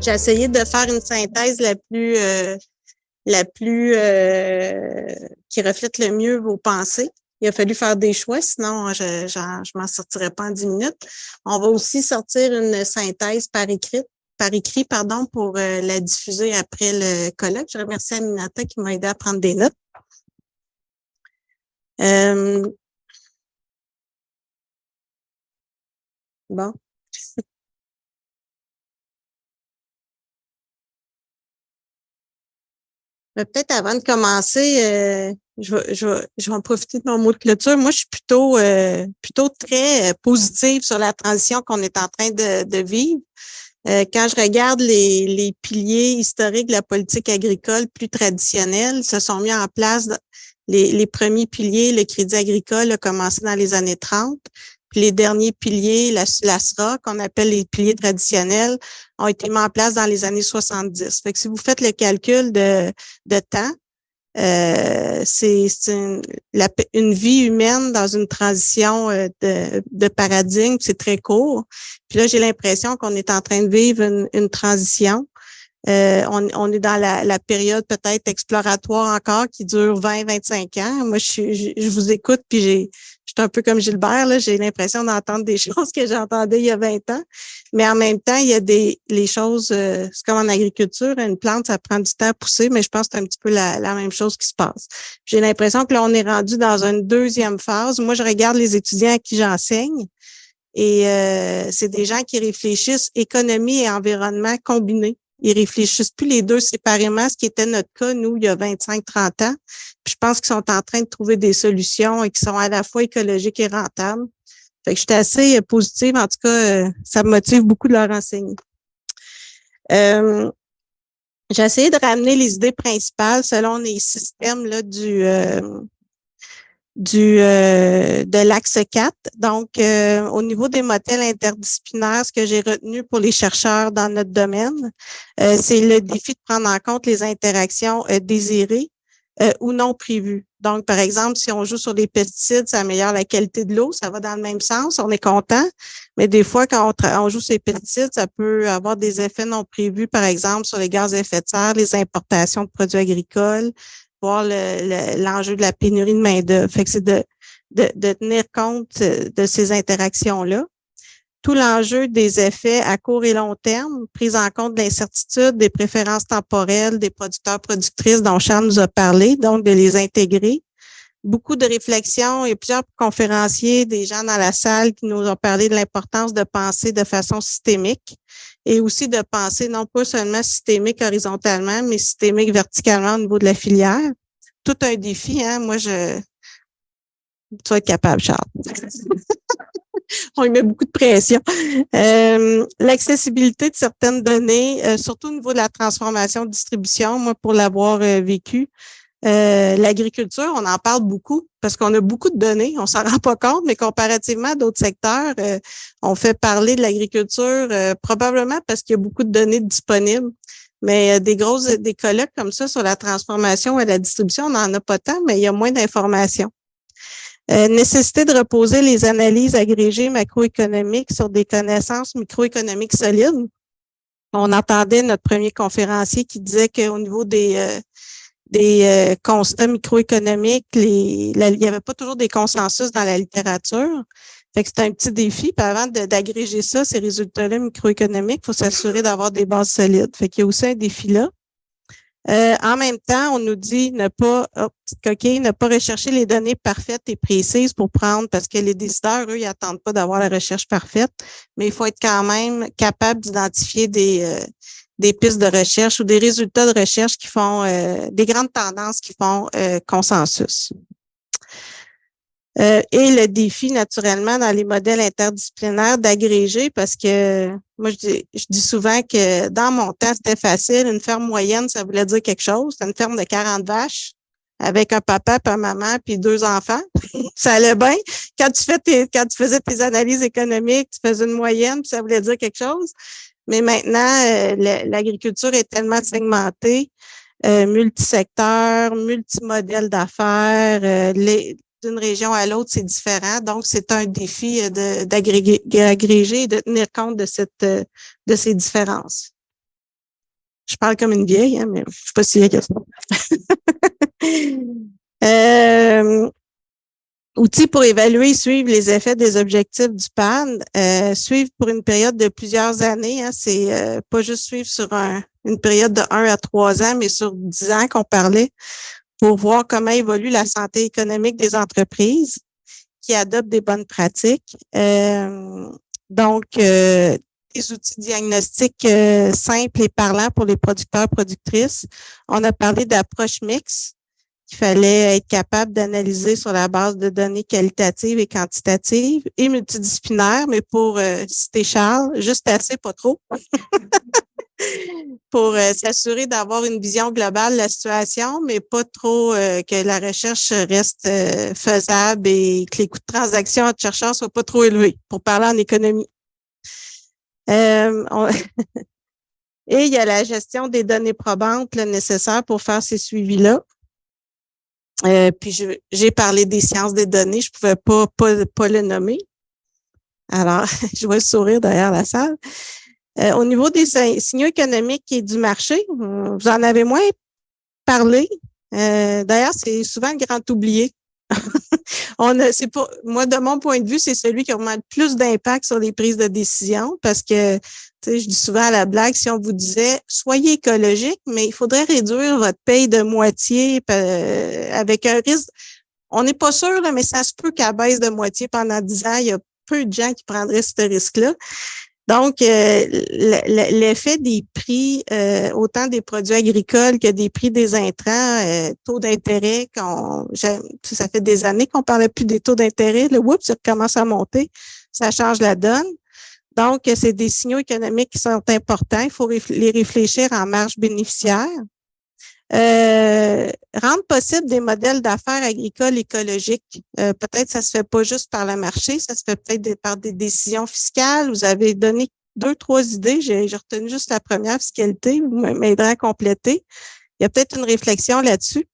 J'ai essayé de faire une synthèse la plus qui reflète le mieux vos pensées. Il a fallu faire des choix, sinon je m'en sortirais pas en 10 minutes. On va aussi sortir une synthèse par écrit, pour la diffuser après le colloque. Je remercie Aminata qui m'a aidé à prendre des notes. Bon. Mais peut-être avant de commencer, je vais en profiter de mon mot de clôture. Moi, je suis plutôt très positive sur la transition qu'on est en train de vivre. Quand je regarde les piliers historiques de la politique agricole plus traditionnelle, se sont mis en place les premiers piliers. Le crédit agricole a commencé dans les années 30. Puis les derniers piliers, la SRA, qu'on appelle les piliers traditionnels, ont été mis en place dans les années 70. Fait que si vous faites le calcul de temps, c'est une vie humaine dans une transition de paradigme, c'est très court. Puis là, j'ai l'impression qu'on est en train de vivre une transition. On est dans la période peut-être exploratoire encore qui dure 20-25 ans. Moi, je vous écoute, puis je suis un peu comme Gilbert, là, j'ai l'impression d'entendre des choses que j'entendais il y a 20 ans. Mais en même temps, il y a les choses, c'est comme en agriculture, une plante, ça prend du temps à pousser, mais je pense que c'est un petit peu la même chose qui se passe. J'ai l'impression que là, on est rendu dans une deuxième phase. Moi, je regarde les étudiants à qui j'enseigne et c'est des gens qui réfléchissent économie et environnement combinés. Ils réfléchissent plus les deux séparément, ce qui était notre cas, nous, il y a 25-30 ans. Puis je pense qu'ils sont en train de trouver des solutions et qui sont à la fois écologiques et rentables. Fait que j'étais assez positive. En tout cas, ça me motive beaucoup de leur enseigner. J'ai essayé de ramener les idées principales selon les systèmes là, de l'axe 4. Donc, au niveau des modèles interdisciplinaires, ce que j'ai retenu pour les chercheurs dans notre domaine, c'est le défi de prendre en compte les interactions désirées ou non prévues. Donc, par exemple, si on joue sur les pesticides, ça améliore la qualité de l'eau, ça va dans le même sens, on est content. Mais des fois, quand on joue sur les pesticides, ça peut avoir des effets non prévus, par exemple, sur les gaz à effet de serre, les importations de produits agricoles, voir l'enjeu de la pénurie de main-d'œuvre. Fait que c'est de tenir compte de ces interactions-là. Tout l'enjeu des effets à court et long terme, prise en compte de l'incertitude, des préférences temporelles des producteurs-productrices dont Charles nous a parlé, donc de les intégrer. Beaucoup de réflexions et plusieurs conférenciers, des gens dans la salle qui nous ont parlé de l'importance de penser de façon systémique et aussi de penser non pas seulement systémique horizontalement, mais systémique verticalement au niveau de la filière. Tout un défi, hein. Moi, tu vas être capable, Charles. On y met beaucoup de pression. L'accessibilité de certaines données, surtout au niveau de la transformation de distribution, moi, pour l'avoir vécu, l'agriculture, on en parle beaucoup parce qu'on a beaucoup de données, on s'en rend pas compte, mais comparativement à d'autres secteurs, on fait parler de l'agriculture probablement parce qu'il y a beaucoup de données disponibles. Mais des colloques comme ça sur la transformation et la distribution, on n'en a pas tant, mais il y a moins d'informations. Nécessité de reposer les analyses agrégées macroéconomiques sur des connaissances microéconomiques solides. On entendait notre premier conférencier qui disait qu'au niveau des constats microéconomiques, il n'y avait pas toujours des consensus dans la littérature. Fait que c'est un petit défi. Puis avant d'agréger ça, ces résultats-là microéconomiques, il faut s'assurer d'avoir des bases solides. Fait qu'il y a aussi un défi là. En même temps, on nous dit petite coquille, ne pas rechercher les données parfaites et précises pour prendre, parce que les décideurs, eux, ils attendent pas d'avoir la recherche parfaite, mais il faut être quand même capable d'identifier des pistes de recherche ou des résultats de recherche qui font des grandes tendances qui font consensus. Et le défi, naturellement, dans les modèles interdisciplinaires d'agréger, parce que moi, je dis souvent que dans mon temps, c'était facile. Une ferme moyenne, ça voulait dire quelque chose. C'était une ferme de 40 vaches avec un papa, puis une maman, puis 2 enfants. Ça allait bien. Quand tu faisais tes analyses économiques, tu faisais une moyenne, puis ça voulait dire quelque chose. Mais maintenant, l'agriculture est tellement segmentée, multisecteur, multimodèle d'affaires, d'une région à l'autre, c'est différent. Donc, c'est un défi d'agréger et de tenir compte de ces différences. Je parle comme une vieille, hein, mais je sais pas si vieille que ça. Outils pour évaluer et suivre les effets des objectifs du PAN. Suivre pour une période de plusieurs années. Hein, c'est pas juste suivre sur une période de 1 à 3 ans, mais sur 10 ans qu'on parlait, pour voir comment évolue la santé économique des entreprises qui adoptent des bonnes pratiques. Donc, des outils diagnostiques simples et parlants pour les producteurs et productrices. On a parlé d'approche mixte, qu'il fallait être capable d'analyser sur la base de données qualitatives et quantitatives et multidisciplinaires, mais pour citer Charles, juste assez, pas trop, pour s'assurer d'avoir une vision globale de la situation, mais pas trop que la recherche reste faisable et que les coûts de transaction entre chercheurs soient pas trop élevés, pour parler en économie. Et il y a la gestion des données probantes là, nécessaires pour faire ces suivis-là. Puis j'ai parlé des sciences des données, je pouvais pas le nommer. Alors, je vois le sourire derrière la salle. Au niveau des signaux économiques et du marché, vous en avez moins parlé. D'ailleurs, c'est souvent le grand oublié. C'est pas, moi, de mon point de vue, c'est celui qui a vraiment le plus d'impact sur les prises de décision parce que, tu sais, je dis souvent à la blague, si on vous disait, soyez écologique, mais il faudrait réduire votre paye de moitié avec un risque. On n'est pas sûr, là, mais ça se peut qu'elle baisse de moitié pendant 10 ans. Il y a peu de gens qui prendraient ce risque-là. Donc, l'effet des prix, autant des produits agricoles que des prix des intrants, taux d'intérêt, ça fait des années qu'on ne parlait plus des taux d'intérêt. Le whoop, ça commence à monter, ça change la donne. Donc, c'est des signaux économiques qui sont importants. Il faut les réfléchir en marge bénéficiaire. Rendre possible des modèles d'affaires agricoles écologiques. Peut-être ça se fait pas juste par le marché, ça se fait peut-être par des décisions fiscales. Vous avez donné 2-3 idées. J'ai retenu juste la première, fiscalité. Vous m'aiderez à compléter. Il y a peut-être une réflexion là-dessus.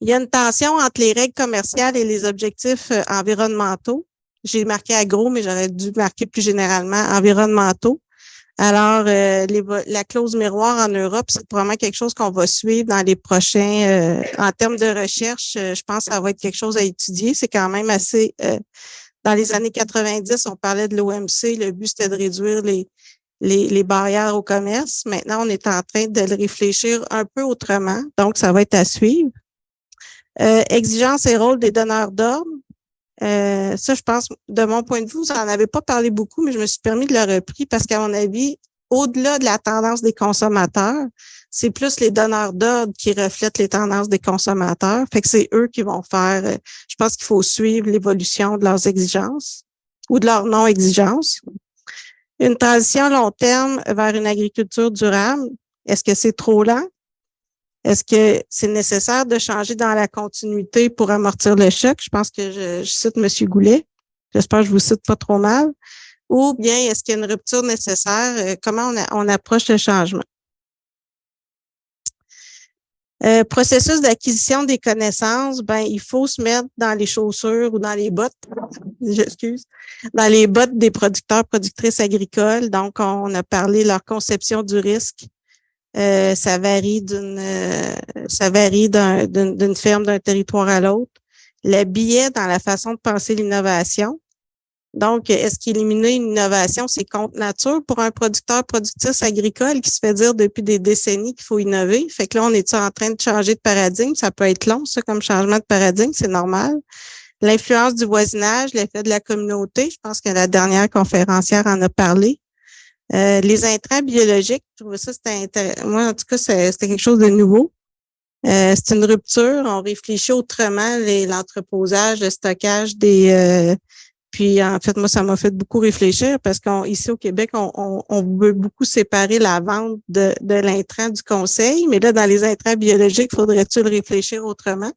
Il y a une tension entre les règles commerciales et les objectifs environnementaux. J'ai marqué agro, mais j'aurais dû marquer plus généralement environnementaux. Alors, la clause miroir en Europe, c'est probablement quelque chose qu'on va suivre dans les prochains, en termes de recherche, je pense que ça va être quelque chose à étudier. C'est quand même assez, dans les années 90, on parlait de l'OMC, le but c'était de réduire les barrières au commerce. Maintenant, on est en train de le réfléchir un peu autrement, donc ça va être à suivre. Exigence et rôle des donneurs d'ordre. Ça, je pense, de mon point de vue, vous n'en avez pas parlé beaucoup, mais je me suis permis de le repris parce qu'à mon avis, au-delà de la tendance des consommateurs, c'est plus les donneurs d'ordre qui reflètent les tendances des consommateurs. Fait que c'est eux qui vont faire, je pense qu'il faut suivre l'évolution de leurs exigences ou de leurs non-exigences. Une transition long terme vers une agriculture durable, est-ce que c'est trop lent? Est-ce que c'est nécessaire de changer dans la continuité pour amortir le choc? Je pense que je cite M. Goulet. J'espère que je vous cite pas trop mal. Ou bien, est-ce qu'il y a une rupture nécessaire? Comment on approche le changement? Processus d'acquisition des connaissances, il faut se mettre dans les chaussures ou dans les bottes, dans les bottes des producteurs, productrices agricoles. Donc, on a parlé de leur conception du risque. Ça varie d'une ferme, d'un territoire à l'autre. Le biais dans la façon de penser l'innovation. Donc, est-ce qu'éliminer une innovation, c'est contre nature pour un producteur, productrice agricole qui se fait dire depuis des décennies qu'il faut innover? Fait que là, on est en train de changer de paradigme? Ça peut être long, ça, comme changement de paradigme, c'est normal. L'influence du voisinage, l'effet de la communauté, je pense que la dernière conférencière en a parlé. Les intrants biologiques, je trouve ça, moi, en tout cas, c'était quelque chose de nouveau. C'est une rupture. On réfléchit autrement l'entreposage, le stockage puis, en fait, moi, ça m'a fait beaucoup réfléchir parce qu'ici au Québec, on veut beaucoup séparer la vente de l'intrant du conseil. Mais là, dans les intrants biologiques, faudrait-il réfléchir autrement?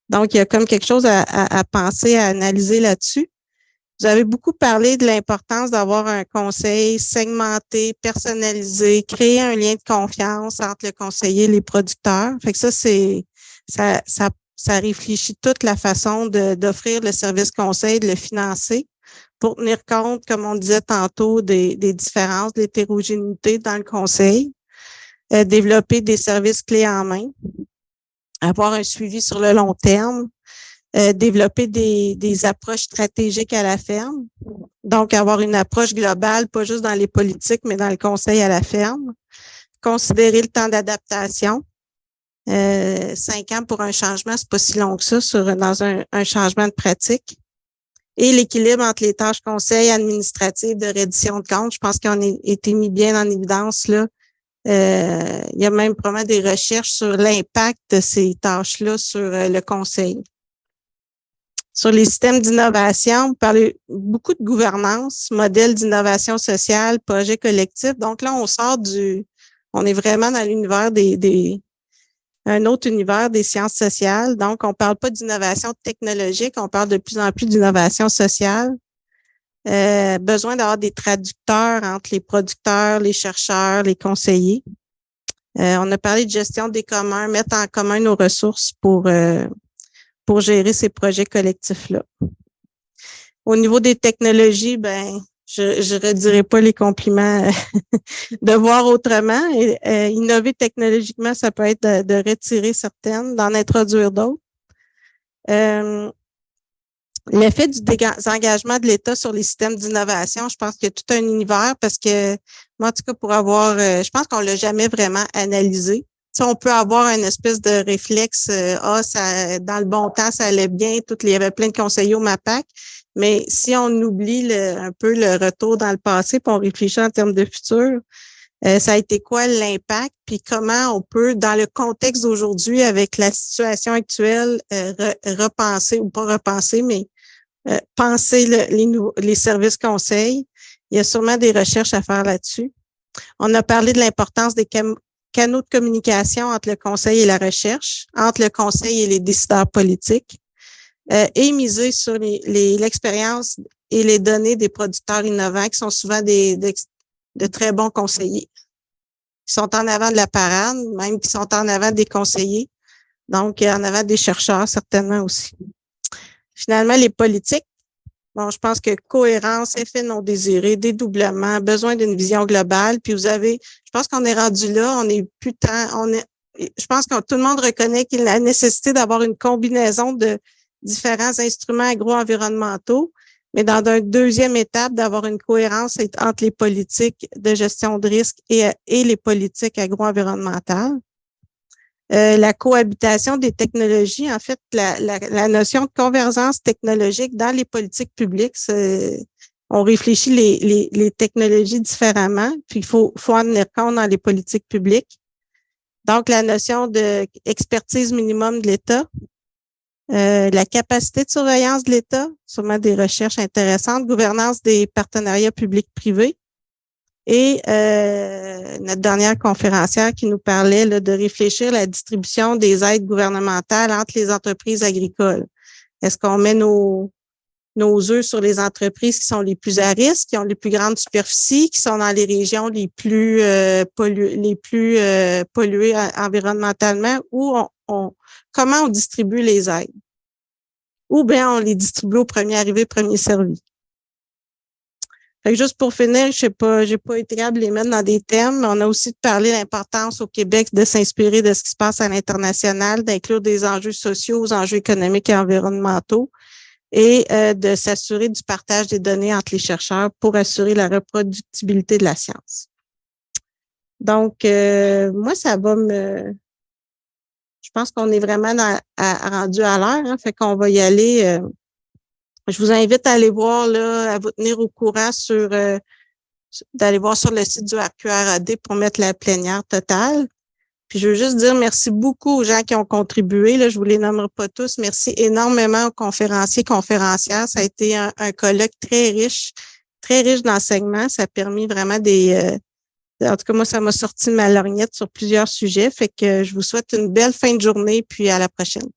Donc, il y a comme quelque chose à penser, à analyser là-dessus. Vous avez beaucoup parlé de l'importance d'avoir un conseil segmenté, personnalisé, créer un lien de confiance entre le conseiller et les producteurs. Fait que ça réfléchit toute la façon d'offrir le service conseil, de le financer pour tenir compte, comme on disait tantôt, des différences, de l'hétérogénéité dans le conseil. développer des services clés en main, avoir un suivi sur le long terme, développer des approches stratégiques à la ferme, donc avoir une approche globale, pas juste dans les politiques, mais dans le conseil à la ferme, considérer le temps d'adaptation. 5 ans pour un changement, c'est pas si long que ça dans un changement de pratique. Et l'équilibre entre les tâches conseil administratives de reddition de comptes, je pense qu'on a été mis bien en évidence là. Il y a même probablement des recherches sur l'impact de ces tâches-là sur le conseil. Sur les systèmes d'innovation, vous parlez beaucoup de gouvernance, modèle d'innovation sociale, projet collectif. Donc là, on est vraiment dans l'univers un autre univers des sciences sociales. Donc, on parle pas d'innovation technologique, on parle de plus en plus d'innovation sociale. Besoin d'avoir des traducteurs entre les producteurs, les chercheurs, les conseillers. On a parlé de gestion des communs, mettre en commun nos ressources pour gérer ces projets collectifs-là. Au niveau des technologies, je redirai pas les compliments de voir autrement. Innover technologiquement, ça peut être de retirer certaines, d'en introduire d'autres. L'effet du désengagement de l'État sur les systèmes d'innovation, je pense qu'il y a tout un univers parce que moi, en tout cas, je pense qu'on l'a jamais vraiment analysé. Tu sais, on peut avoir une espèce de réflexe, ça, dans le bon temps, ça allait bien, il y avait plein de conseillers au MAPAC, mais si on oublie un peu le retour dans le passé, puis on réfléchit en termes de futur, ça a été quoi l'impact, puis comment on peut, dans le contexte d'aujourd'hui, avec la situation actuelle, repenser, ou pas repenser, mais penser les services conseils. Il y a sûrement des recherches à faire là-dessus. On a parlé de l'importance des canaux de communication entre le conseil et la recherche, entre le conseil et les décideurs politiques, et miser sur l'expérience et les données des producteurs innovants qui sont souvent de très bons conseillers, qui sont en avant de la parade, même qui sont en avant des conseillers, donc en avant des chercheurs certainement aussi. Finalement, les politiques, je pense que cohérence, effet non désiré, dédoublement, besoin d'une vision globale, puis je pense qu'on est rendu là, je pense que tout le monde reconnaît qu'il y a la nécessité d'avoir une combinaison de différents instruments agro-environnementaux, mais dans une deuxième étape, d'avoir une cohérence entre les politiques de gestion de risque et les politiques agro-environnementales. La cohabitation des technologies, en fait, la notion de convergence technologique dans les politiques publiques, on réfléchit les technologies différemment, puis il faut en tenir compte dans les politiques publiques. Donc, la notion d'expertise minimum de l'État, la capacité de surveillance de l'État, sûrement des recherches intéressantes, gouvernance des partenariats publics-privés, et notre dernière conférencière qui nous parlait là, de réfléchir à la distribution des aides gouvernementales entre les entreprises agricoles. Est-ce qu'on met nos œufs sur les entreprises qui sont les plus à risque, qui ont les plus grandes superficies, qui sont dans les régions les plus polluées environnementalement, ou comment on distribue les aides? Ou bien on les distribue au premier arrivé, premier servi. Fait que juste pour finir, j'ai pas été capable de les mettre dans des thèmes, mais on a aussi parlé de l'importance au Québec de s'inspirer de ce qui se passe à l'international, d'inclure des enjeux sociaux aux enjeux économiques et environnementaux et de s'assurer du partage des données entre les chercheurs pour assurer la reproductibilité de la science. Donc, moi, ça va je pense qu'on est vraiment rendu à l'heure, hein, fait qu'on va y aller. Je vous invite à aller voir, là, à vous tenir au courant d'aller voir sur le site du RQRAD pour mettre la plénière totale. Puis je veux juste dire merci beaucoup aux gens qui ont contribué. Là, je vous les nommerai pas tous. Merci énormément aux conférenciers, conférencières. Ça a été un colloque très riche d'enseignements. Ça a permis vraiment en tout cas, moi, ça m'a sorti de ma lorgnette sur plusieurs sujets. Fait que je vous souhaite une belle fin de journée, puis à la prochaine.